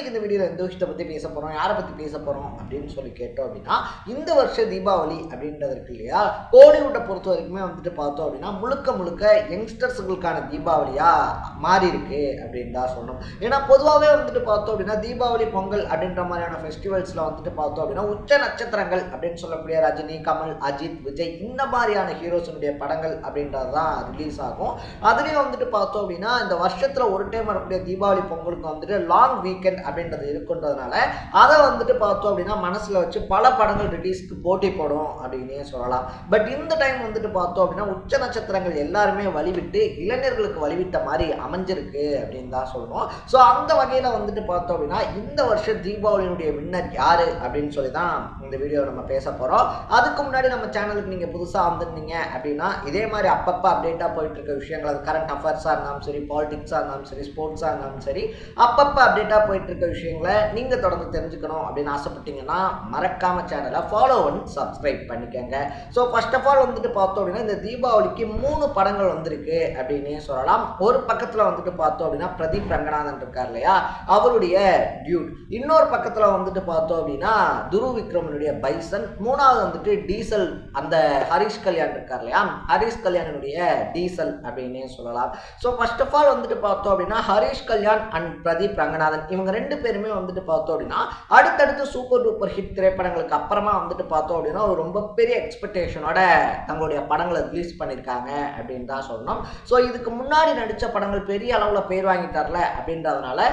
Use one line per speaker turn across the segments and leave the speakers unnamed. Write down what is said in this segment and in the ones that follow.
இன்னைக்கு இந்த வீடியோவில் எந்த விஷயத்தை பற்றி பேச போகிறோம், யாரை பற்றி பேச போகிறோம் அப்படின்னு சொல்லி கேட்டோம் அப்படின்னா, இந்த வருஷம் தீபாவளி அப்படின்றது இருக்கு இல்லையா, கோலிவுட்டை பொறுத்த வரைக்குமே வந்துட்டு பார்த்தோம் அப்படின்னா முழுக்க முழுக்க யங்ஸ்டர்ஸுகளுக்கான தீபாவளியாக மாறி இருக்கு அப்படின்னு தான் சொல்லணும். ஏன்னா பொதுவாகவே வந்துட்டு பார்த்தோம் அப்படின்னா தீபாவளி, பொங்கல் அப்படின்ற மாதிரியான ஃபெஸ்டிவல்ஸில் வந்துட்டு பார்த்தோம் அப்படின்னா உச்ச நட்சத்திரங்கள் அப்படின்னு சொல்லக்கூடிய ரஜினி, கமல், அஜித், விஜய் இந்த மாதிரியான ஹீரோஸினுடைய படங்கள் அப்படின்றது தான் ரிலீஸ் ஆகும். அதுலேயும் வந்துட்டு பார்த்தோம் அப்படின்னா இந்த வருஷத்தில் ஒரு டைம் வரக்கூடிய தீபாவளி, பொங்கலுக்கு வந்துட்டு லாங் வீக்கெண்ட் அப்படின்றது இருக்குன்றதுனால அதை வந்துட்டு பார்த்தோம் அப்படின்னா மனசில் வச்சு பல படங்கள் ரிலீஸ்க்கு போட்டி போடும் அப்படின்னே சொல்லலாம். பட் இந்த டைம் வந்துட்டு பார்த்தோம் அப்படின்னா உச்ச நட்சத்திரங்கள் எல்லாருமே வழிவிட்டு இளைஞர்களுக்கு வழிவிட்ட மாதிரி அமைஞ்சிருக்கு அப்படின்னு தான் சொல்லணும். ஸோ அந்த வகையில் வந்துட்டு பார்த்தோம் அப்படின்னா இந்த வருஷம் தீபாவளியினுடைய வின்னர் யாரு அப்படின்னு சொல்லி தான் இந்த வீடியோ நம்ம பேச போகிறோம். அதுக்கு முன்னாடி நம்ம சேனலுக்கு நீங்கள் புதுசாக வந்திருந்தீங்க அப்படின்னா இதே மாதிரி அப்பப்போ அப்டேட்டாக போயிட்டு இருக்க விஷயங்கள், அது கரண்ட் அஃபேர்ஸாக இருந்தாலும் சரி, பாலிடிக்ஸாக இருந்தாலும் சரி, ஸ்போர்ட்ஸாக இருந்தாலும் சரி, அப்பப்போ அப்டேட்டாக போயிட்டு இருக்க விஷயங்களை நீங்கள் தொடர்ந்து தெரிஞ்சுக்கணும் அப்படின்னு ஆசைப்பட்டீங்கன்னா மறக்காம சேனலை ஃபாலோ பண்ணி சப்ஸ்கிரைப் பண்ணிக்கோங்க. ஸோ ஃபர்ஸ்ட் ஆஃப் ஆல் வந்துட்டு பார்த்தோம் அப்படின்னா இந்த தீபாவளிக்கு 3 படங்கள் வந்திருக்கு அப்படின்னே சொல்லலாம். ஒரு பக்கத்தில் வந்துட்டு பார்த்தோம் அப்படின்னா பிரதீப் ரங்கநாதன் இருக்கார் இல்லையா, அவருடைய டியூட். இன்னொரு பக்கத்தில் வந்துட்டு பார்த்தோம் அப்படின்னா துருவ் விக்ரமனுடைய பைசன். மூணாவது வந்துட்டு டீசல், அந்த ஹரிஷ் கல்யாண் இருக்கார் இல்லையா, ஹரிஷ் கல்யாணனுடைய டீசல் அப்படின்னே சொல்லலாம். ஸோ ஃபர்ஸ்ட் ஆஃப் ஆல் வந்துட்டு பார்த்தோம் அப்படின்னா ஹரிஷ் கல்யாண் அண்ட் பிரதீப் ரங்கநாதன் இவங்க 2 பேருமே வந்துட்டு பார்த்தோம் அப்படின்னா அடுத்தடுத்து சூப்பர் டூப்பர் ஹிட் திரைப்படங்களுக்கு அப்புறமா வந்துட்டு பார்த்தோம் அப்படின்னா ஒரு ரொம்ப பெரிய எக்ஸ்பெக்டேஷனோட தங்களுடைய படங்களை ரிலீஸ் பண்ணியிருக்காங்க அப்படின்னு தான் சொல்லணும். ஸோ இதுக்கு முன்னாடி நடித்த படங்கள் பெரிய அளவில் பேர் வாங்கிட்டார்ல அப்படின்றதுனால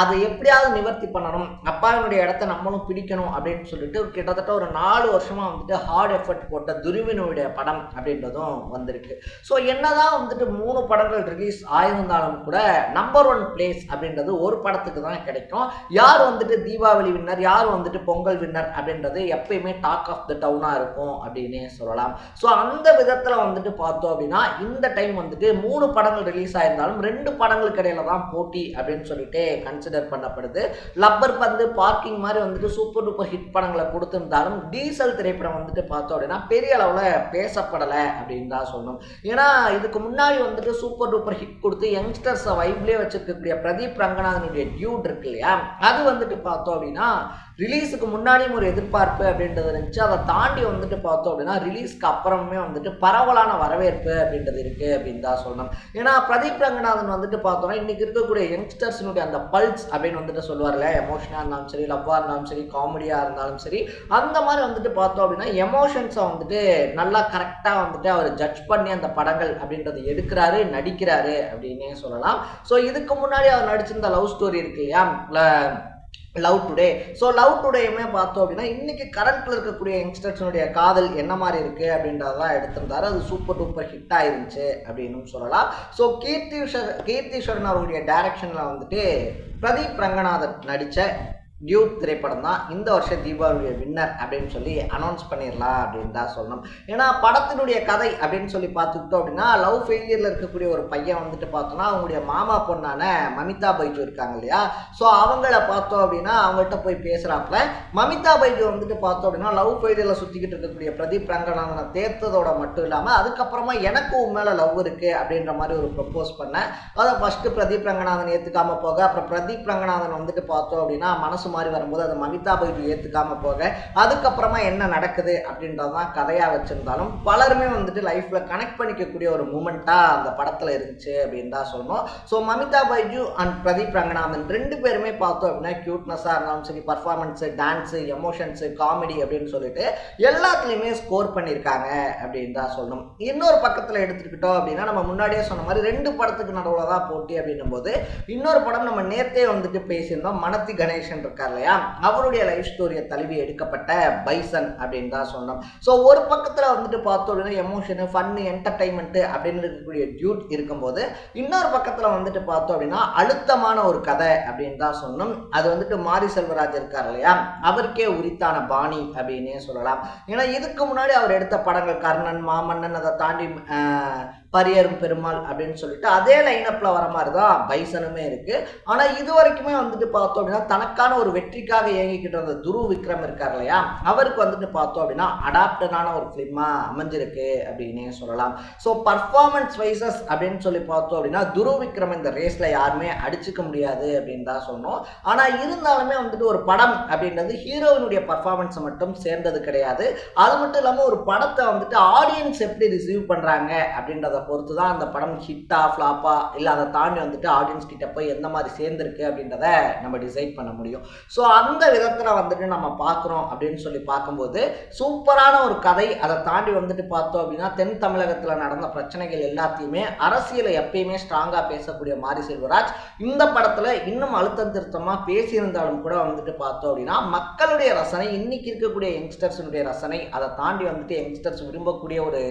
அதை எப்படியாவது நிவர்த்தி பண்ணணும், அப்பாவினுடைய இடத்த நம்மளும் பிடிக்கணும் அப்படின்னு சொல்லிட்டு கிட்டத்தட்ட ஒரு 4 வருஷமாக வந்துட்டு ஹார்ட் எஃபர்ட் போட்ட துருவினுடைய படம் அப்படின்றதும் வந்திருக்கு. ஸோ என்னதான் வந்துட்டு 3 படங்கள் ரிலீஸ் ஆயிருந்தாலும் கூட நம்பர் 1 பிளேஸ் அப்படின்றது ஒரு படத்துக்கு தான் கிடைக்கும். யார் வந்துட்டு தீபாவளி வின்னர், யார் வந்துட்டு பொங்கல் வின்னர் அப்படின்றது எப்பயுமே டாக் ஆஃப் த டவுனாக இருக்கும் அப்படின்னே சொல்லலாம். ஸோ அந்த விதத்தில் வந்துட்டு பார்த்தோம் அப்படின்னா இந்த டைம் வந்துட்டு 3 படங்கள் ரிலீஸ் ஆயிருந்தாலும் 2 படங்களுக்கு இடையில தான் போட்டி அப்படின்னு சொல்லிட்டு கன்சிடர் பண்ணப்படுது. லப்பர் பந்து, பார்க்கிங் மாதிரி வந்துட்டு சூப்பர் டூப்பர் ஹிட் படங்களை கொடுத்திருந்தாலும் டீசல் திரைப்படம் வந்துட்டு பார்த்தோம் அப்படின்னா பெரிய அளவில் பேசப்படலை அப்படின்னு தான் சொல்லணும். ஏன்னா இதுக்கு முன்னாடி வந்துட்டு சூப்பர் டூப்பர் ஹிட் கொடுத்து யங்ஸ்டர்ஸை வைப்லேயே வச்சிருக்கக்கூடிய பிரதீப் ரங்கநாதனுடைய டியூட் இருக்கு இல்லையா, அது வந்துட்டு பார்த்தோம் அப்படின்னா ரிலீஸுக்கு முன்னாடியும் ஒரு எதிர்பார்ப்பு அப்படின்றது இருந்துச்சு. அதை தாண்டி வந்துட்டு பார்த்தோம் அப்படின்னா ரிலீஸ்க்கு அப்புறமே வந்துட்டு பரவலான வரவேற்பு அப்படின்றது இருக்குது அப்படின்னு தான் சொல்லணும். ஏன்னா பிரதீப் ரங்கநாதன் வந்துட்டு பார்த்தோம்னா இன்றைக்கி இருக்கக்கூடிய யங்ஸ்டர்ஸினுடைய அந்த பல்ஸ் அப்படின்னு வந்துட்டு சொல்லுவார்ல, எமோஷனாக இருந்தாலும் சரி, லவ்வாக இருந்தாலும் சரி, காமெடியாக இருந்தாலும் சரி, அந்த மாதிரி வந்துட்டு பார்த்தோம் அப்படின்னா எமோஷன்ஸை வந்துட்டு நல்லா கரெக்டாக வந்துட்டு அவர் ஜட்ஜ் பண்ணி அந்த படங்கள் அப்படின்றது எடுக்கிறாரு, நடிக்கிறாரு அப்படின்னே சொல்லலாம். ஸோ இதுக்கு முன்னாடி அவர் நடிச்சிருந்த லவ் ஸ்டோரி இருக்கு இல்லையா, லவ் டுடே. ஸோ லவ் டுடேயுமே பார்த்தோம் அப்படின்னா இன்றைக்கி கரண்ட்டில் இருக்கக்கூடிய யங்ஸ்டர்ஸனுடைய காதல் என்ன மாதிரி இருக்குது அப்படின்றதான் எடுத்திருந்தாரு. அது சூப்பர் டூப்பர் ஹிட் ஆயிருந்துச்சு அப்படின்னு சொல்லலாம். ஸோ கீர்த்திஸ்வரன் அவருடைய டைரக்ஷனில் வந்துட்டு பிரதீப் ரங்கநாதன் நடித்த டியூட் திரைப்படம் தான் இந்த வருஷம் தீபாவளியுடைய வின்னர் அப்படின்னு சொல்லி அனௌன்ஸ் பண்ணிடலாம் அப்படின்னு தான் சொல்லணும். ஏன்னா படத்தினுடைய கதை அப்படின்னு சொல்லி பார்த்துக்கிட்டோம் அப்படின்னா லவ் ஃபெயிலியரில் இருக்கக்கூடிய ஒரு பையன் வந்துட்டு பார்த்தோன்னா அவங்களுடைய மாமா பொண்ணான மமிதா பைஜு இருக்காங்க இல்லையா, ஸோ அவங்கள பார்த்தோம் அப்படின்னா அவங்கள்ட்ட போய் பேசுகிறாப்புல. மமிதா பைஜு வந்துட்டு பார்த்தோம் அப்படின்னா லவ் ஃபெயிலியரில் சுற்றிக்கிட்டு இருக்கக்கூடிய பிரதீப் ரங்கநாதனை தேர்த்ததோட மட்டும் இல்லாமல் அதுக்கப்புறமா எனக்கு உன் மேலே லவ் இருக்குது அப்படின்ற மாதிரி ஒரு ப்ரப்போஸ் பண்ணேன். அதை ஃபஸ்ட்டு பிரதீப் ரங்கநாதன் ஏற்றுக்காமல் போக, அப்புறம் பிரதீப் ரங்கநாதன் வந்துட்டு பார்த்தோம் அப்படின்னா மனசு மாதிரி வரும்போது அதை மமிதா பைஜு ஏற்றுக்காம போக, அதுக்கப்புறமா என்ன நடக்குது அப்படின்றதான் கதையாக வச்சிருந்தாலும் பலருமே வந்துட்டு லைஃப்ல கனெக்ட் பண்ணிக்கக்கூடிய ஒரு மூமெண்ட்டாக அந்த படத்தில் இருந்துச்சு அப்படின்னு தான் சொல்லணும். ஸோ மமிதா பைஜு அண்ட் பிரதீப் ரங்கநாதன் 2 பேருமே பார்த்தோம் அப்படின்னா கியூட்னஸாக இருந்தாலும் சரி, பர்ஃபார்மன்ஸு, டான்ஸு, எமோஷன்ஸு, காமெடி அப்படின்னு சொல்லிட்டு எல்லாத்துலேயுமே ஸ்கோர் பண்ணியிருக்காங்க அப்படின்னு தான் சொல்லணும். இன்னொரு பக்கத்தில் எடுத்துக்கிட்டோம் அப்படின்னா நம்ம முன்னாடியே சொன்ன மாதிரி 2 படத்துக்கு நடுவில் தான் போட்டி அப்படின்னும் போது இன்னொரு படம் நம்ம நேற்றே வந்துட்டு பேசியிருந்தோம், மனத்தி கணேசன் இருக்கார் இல்லையா, அவருடைய லைஃப் ஸ்டோரியை தழுவி எடுக்கப்பட்ட பைசன் அப்படின்னு தான் சொல்லணும். ஸோ ஒரு பக்கத்தில் வந்துட்டு பார்த்தோம் அப்படின்னா எமோஷனு, ஃபன்னு, என்டர்டைன்மெண்ட் அப்படின்னு இருக்கக்கூடிய டியூட் இருக்கும்போது இன்னொரு பக்கத்தில் வந்துட்டு பார்த்தோம் அப்படின்னா அழுத்தமான ஒரு கதை அப்படின்னு தான் சொல்லணும். அது வந்துட்டு மாரி செல்வராஜ் இருக்கார் இல்லையா, அவருக்கே உரித்தான பாணி அப்படின்னே சொல்லலாம். ஏன்னா இதுக்கு முன்னாடி அவர் எடுத்த படங்கள் கர்ணன், மாமன்னன், அதை தாண்டி பரியரும் பெருமாள் அப்படின்னு சொல்லிட்டு அதே லைனப்ல வர மாதிரி தான் பைசனுமே இருக்கு. ஆனா இது வரைக்குமே வந்துட்டு பார்த்தோம் அப்படின்னா தனக்கான ஒரு வெற்றிக்காக இயங்கிக்கிட்டு இருந்த துருவ் விக்ரம் இருக்கார் இல்லையா, அவருக்கு வந்துட்டு பார்த்தோம் அப்படின்னா அடாப்டடான ஒரு ஃபிலிமா அமைஞ்சிருக்கு அப்படின்னே சொல்லலாம். ஸோ பர்ஃபார்மன்ஸ் வைசஸ் அப்படின்னு சொல்லி பார்த்தோம் அப்படின்னா துருவ் விக்ரம் இந்த ரேஸ்ல யாருமே அடிச்சுக்க முடியாது அப்படின்னு தான் சொன்னோம். ஆனா இருந்தாலுமே வந்துட்டு ஒரு படம் அப்படின்றது ஹீரோயினுடைய பர்ஃபார்மன்ஸை மட்டும் சேர்ந்தது கிடையாது. அது மட்டும் இல்லாமல் ஒரு படத்தை வந்துட்டு ஆடியன்ஸ் எப்படி ரிசீவ் பண்றாங்க அப்படின்றத பொறுத்து தான் அந்த படம் ஹிட்டா ஃப்ளாப்பா இல்லை அதை தாண்டி வந்துட்டு ஆடியன்ஸ் கிட்ட போய் எந்த மாதிரி சேர்ந்துருக்கு அப்படின்றத நம்ம டிசைட் பண்ண முடியும். ஸோ அந்த விதத்தில் வந்துட்டு நம்ம பார்க்குறோம் அப்படின்னு சொல்லி பார்க்கும்போது சூப்பரான ஒரு கதை. அதை தாண்டி வந்துட்டு பார்த்தோம் அப்படின்னா தென் தமிழகத்தில் நடந்த பிரச்சனைகள் எல்லாத்தையுமே அரசியலை எப்பயுமே ஸ்ட்ராங்காக பேசக்கூடிய மாரி செல்வராஜ் இந்த படத்தில் இன்னும் அழுத்தம் திருத்தமாக பேசியிருந்தாலும் கூட வந்துட்டு பார்த்தோம் அப்படின்னா மக்களுடைய ரசனை, இன்னைக்கு இருக்கக்கூடிய யங்ஸ்டர்ஸுடைய ரசனை, அதை தாண்டி வந்துட்டு யங்ஸ்டர்ஸ் விரும்பக்கூடிய ஒரு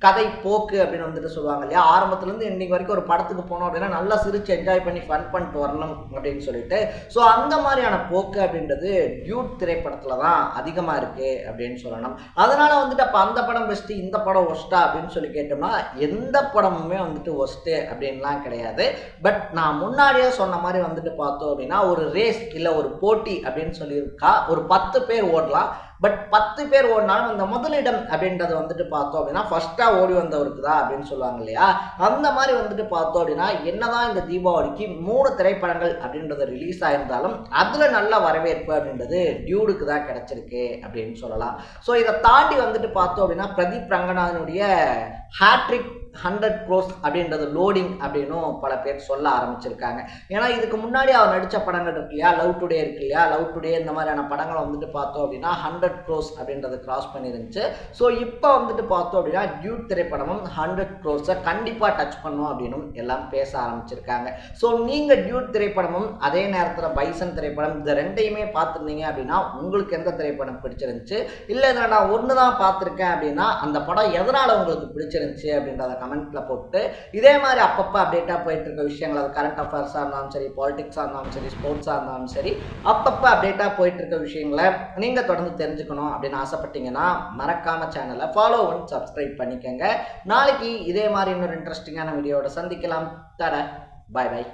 கதை போக்கு அப்படின்னு வந்துட்டு சொல்லுவாங்க இல்லையா, ஆரம்பத்துலேருந்து இன்னைக்கு வரைக்கும் ஒரு படத்துக்கு போனோம் அப்படின்னா நல்லா சிரிச்சு என்ஜாய் பண்ணி ஃபன் பண்ணிட்டு வரணும் அப்படின்னு சொல்லிட்டு ஸோ அந்த மாதிரியான போக்கு அப்படின்றது டியூட் திரைப்படத்தில் தான் அதிகமாக இருக்கு அப்படின்னு சொல்லணும். அதனால வந்துட்டு அப்போ அந்த படம் பெஸ்ட்டு இந்த படம் ஒஸ்ட்டா அப்படின்னு சொல்லி கேட்டோம்னா எந்த படமுமே வந்துட்டு ஒஸ்ட்டு அப்படின்லாம் கிடையாது. பட் நான் முன்னாடியே சொன்ன மாதிரி வந்துட்டு பார்த்தோம் அப்படின்னா ஒரு ரேஸ் இல்லை ஒரு போட்டி அப்படின்னு சொல்லியிருக்கா, ஒரு 10 பேர் ஓடலாம். பட் 10 பேர் ஓடினாலும் இந்த முதலிடம் அப்படின்றது வந்துட்டு பார்த்தோம் அப்படின்னா ஃபர்ஸ்ட்டாக ஓடி வந்தவருக்கு தான் அப்படின்னு சொல்லுவாங்க இல்லையா, அந்த மாதிரி வந்துட்டு பார்த்தோம் அப்படின்னா என்னதான் இந்த தீபாவளிக்கு 3 திரைப்படங்கள் அப்படின்றது ரிலீஸ் ஆயிருந்தாலும் அதில் நல்ல வரவேற்பு அப்படின்றது டியூடுக்கு தான் கிடைச்சிருக்கு அப்படின்னு சொல்லலாம். ஸோ இதை தாண்டி வந்துட்டு பார்த்தோம் அப்படின்னா பிரதீப் ரங்கநாதனுடைய ஹேட்ரிக் 100 crores அப்படின்றது லோடிங் அப்படின்னும் பல பேர் சொல்ல ஆரம்பிச்சிருக்காங்க. ஏன்னா இதுக்கு முன்னாடி அவர் நடித்த படங்கள் இருக்கு இல்லையா, லவ் டுடே இருக்கு இல்லையா, லவ் டுடே இந்த மாதிரியான படங்களை வந்துட்டு பார்த்தோம் அப்படின்னா 100 crores அப்படின்றத கிராஸ் பண்ணிருந்துச்சு. ஸோ இப்போ வந்துட்டு பார்த்தோம் அப்படின்னா டியூட் திரைப்படமும் 100 crores கண்டிப்பாக டச் பண்ணும் அப்படின்னு எல்லாம் பேச ஆரம்பிச்சிருக்காங்க. ஸோ நீங்கள் டியூட் திரைப்படமும் அதே நேரத்தில் பைசன் திரைப்படம் இந்த ரெண்டையுமே பார்த்துருந்தீங்க அப்படின்னா உங்களுக்கு எந்த திரைப்படம் பிடிச்சிருந்துச்சு, இல்லை இதில் நான் ஒன்று தான் பார்த்துருக்கேன் அப்படின்னா அந்த படம் எதனால் உங்களுக்கு பிடிச்சிருந்துச்சு அப்படின்றத கமெண்ட்ல போட்டு இதே மாதிரி அப்பப்போ அப்டேட்டாக போயிட்டு இருக்க விஷயங்கள், அது கரண்ட் அஃபேர்ஸாக இருந்தாலும் சரி, பாலிடிக்ஸாக இருந்தாலும் சரி, ஸ்போர்ட்ஸாக இருந்தாலும் சரி, அப்பப்போ அப்டேட்டாக போயிட்டு இருக்க விஷயங்களை நீங்கள் தொடர்ந்து தெரிஞ்சுக்கணும் அப்படின்னு ஆசைப்பட்டீங்கன்னா மறக்காம சேனலை ஃபாலோ பண்ணி சப்ஸ்கிரைப் பண்ணிக்கோங்க. நாளைக்கு இதே மாதிரி இன்னொரு இன்ட்ரெஸ்டிங்கான வீடியோவோட சந்திக்கலாம். தட பாய் பாய்.